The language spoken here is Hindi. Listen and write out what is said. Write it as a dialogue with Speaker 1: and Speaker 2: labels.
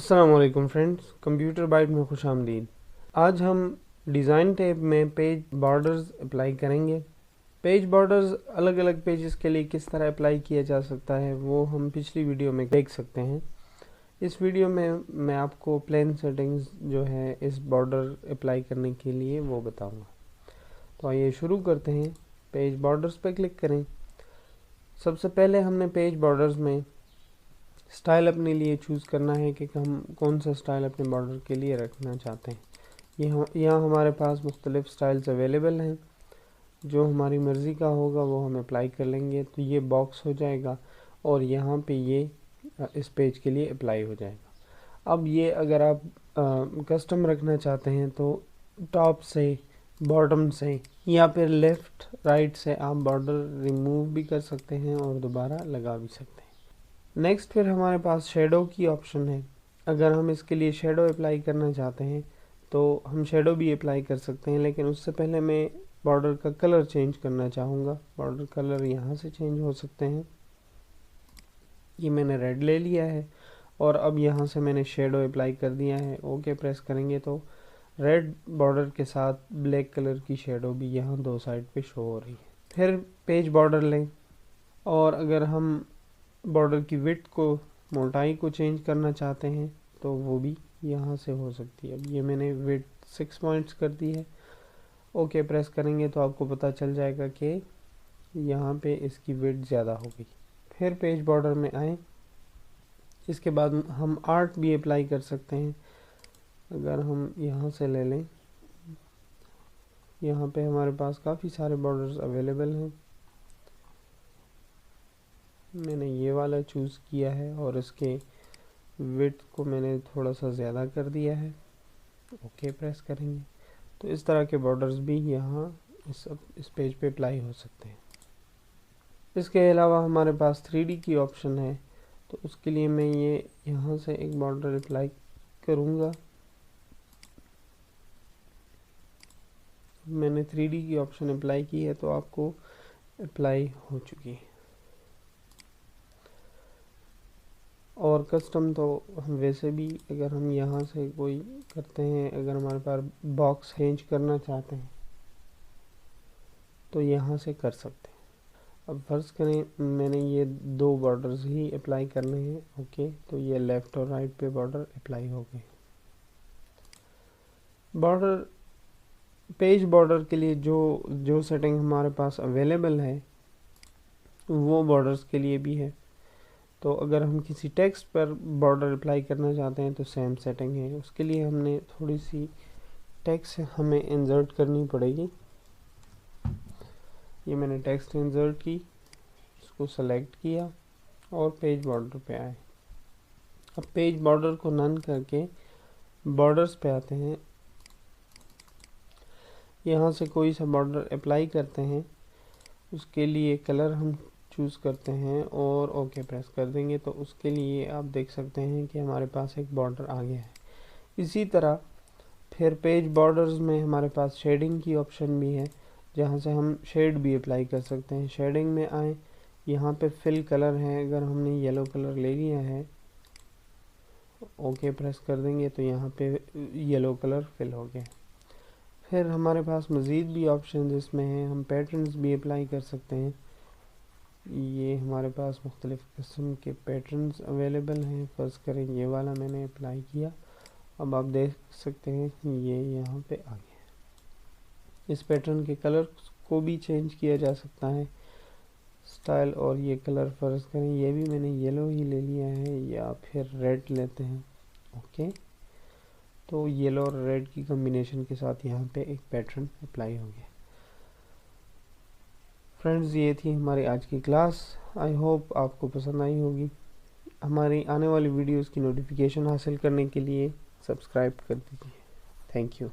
Speaker 1: अस्सलाम वालेकुम फ्रेंड्स, कंप्यूटर बाइट में खुश आमदीद। आज हम डिज़ाइन टैब में पेज बॉर्डर्स अप्लाई करेंगे। पेज बॉर्डर्स अलग अलग पेजेस के लिए किस तरह अप्लाई किया जा सकता है वो हम पिछली वीडियो में देख सकते हैं। इस वीडियो में मैं आपको प्लेन सेटिंग्स जो है इस बॉर्डर अप्लाई करने के लिए वो बताऊंगा। तो आइए शुरू करते हैं। पेज बॉर्डर्स पर क्लिक करें। सबसे पहले हमने पेज बॉर्डर्स में स्टाइल अपने लिए चूज़ करना है कि हम कौन सा स्टाइल अपने बॉर्डर के लिए रखना चाहते हैं। यहाँ हमारे पास मुख्तलिफ स्टाइल्स अवेलेबल हैं। जो हमारी मर्ज़ी का होगा वो हम अप्लाई कर लेंगे। तो ये बॉक्स हो जाएगा और यहाँ पे ये इस पेज के लिए अप्लाई हो जाएगा। अब ये अगर आप कस्टम रखना चाहते हैं तो टॉप से, बॉटम से या फिर लेफ़्ट राइट से आप बॉर्डर रिमूव भी कर सकते हैं और दोबारा लगा भी सकते हैं। नेक्स्ट फिर हमारे पास शेडो की ऑप्शन है। अगर हम इसके लिए शेडो अप्लाई करना चाहते हैं तो हम शेडो भी अप्लाई कर सकते हैं, लेकिन उससे पहले मैं बॉर्डर का कलर चेंज करना चाहूँगा। बॉर्डर कलर यहाँ से चेंज हो सकते हैं। ये मैंने रेड ले लिया है और अब यहाँ से मैंने शेडो अप्लाई कर दिया है। ओके प्रेस करेंगे तो रेड बॉर्डर के साथ ब्लैक कलर की शेडो भी यहाँ दो साइड पे शो हो रही है। फिर पेज बॉर्डर लें और अगर हम बॉर्डर की विड्थ को, मोटाई को चेंज करना चाहते हैं तो वो भी यहाँ से हो सकती है। अब ये मैंने विड्थ 6 पॉइंट्स कर दी है। ओके प्रेस करेंगे तो आपको पता चल जाएगा कि यहाँ पे इसकी विड्थ ज़्यादा हो गई। फिर पेज बॉर्डर में आए। इसके बाद हम आर्ट भी अप्लाई कर सकते हैं। अगर हम यहाँ से ले लें, यहाँ पे हमारे पास काफ़ी सारे बॉर्डर्स अवेलेबल हैं। मैंने ये वाला चूज़ किया है और इसके विड्थ को मैंने थोड़ा सा ज़्यादा कर दिया है। ओके प्रेस करेंगे तो इस तरह के बॉर्डर्स भी यहाँ इस पेज पे अप्लाई हो सकते हैं। इसके अलावा हमारे पास 3D की ऑप्शन है, तो उसके लिए मैं ये यहाँ से एक बॉर्डर अप्लाई करूँगा। मैंने 3D की ऑप्शन अप्लाई की है तो आपको अप्लाई हो चुकी है। और कस्टम तो हम वैसे भी अगर हम यहाँ से कोई करते हैं, अगर हमारे पास बॉक्स चेंज करना चाहते हैं तो यहाँ से कर सकते हैं। अब फर्ज करें मैंने ये दो बॉर्डर्स ही अप्लाई करने हैं। ओके, तो ये लेफ़्ट और राइट पे बॉर्डर अप्लाई हो गए। बॉर्डर, पेज बॉर्डर के लिए जो सेटिंग हमारे पास अवेलेबल है वो बॉर्डर्स के लिए भी है। तो अगर हम किसी टेक्स्ट पर बॉर्डर अप्लाई करना चाहते हैं तो सेम सेटिंग है। उसके लिए हमने थोड़ी सी टेक्स्ट हमें इंसर्ट करनी पड़ेगी। ये मैंने टेक्स्ट इंसर्ट की, इसको सेलेक्ट किया और पेज बॉर्डर पे आए। अब पेज बॉर्डर को नन करके बॉर्डर्स पे आते हैं। यहाँ से कोई सा बॉर्डर अप्लाई करते हैं, उसके लिए कलर हम चूज़ करते हैं और ओके प्रेस कर देंगे तो उसके लिए आप देख सकते हैं कि हमारे पास एक बॉर्डर आ गया है। इसी तरह फिर पेज बॉर्डर्स में हमारे पास शेडिंग की ऑप्शन भी है, जहाँ से हम शेड भी अप्लाई कर सकते हैं। शेडिंग में आए, यहाँ पे फिल कलर है। अगर हमने येलो कलर ले लिया है, ओके प्रेस कर देंगे तो यहाँ पे येलो कलर फिल हो गया। फिर हमारे पास मज़ीद भी ऑप्शन इसमें हैं, हम पैटर्न्स भी अप्लाई कर सकते हैं। ये हमारे पास मुख्तलिफ़ किस्म के पैटर्न्स अवेलेबल हैं। फ़र्ज़ करें ये वाला मैंने अप्लाई किया। अब आप देख सकते हैं कि ये यहाँ पे आ गया। इस पैटर्न के कलर को भी चेंज किया जा सकता है, स्टाइल। और ये कलर फ़र्ज़ करें ये भी मैंने येलो ही ले लिया है या फिर रेड लेते हैं। ओके, तो येलो और रेड की कम्बिनेशन के साथ यहाँ पे एक पैटर्न अप्लाई हो गया। फ्रेंड्स, ये थी हमारी आज की क्लास। आई होप आपको पसंद आई होगी। हमारी आने वाली वीडियोस की नोटिफिकेशन हासिल करने के लिए सब्सक्राइब कर दीजिए। Thank you.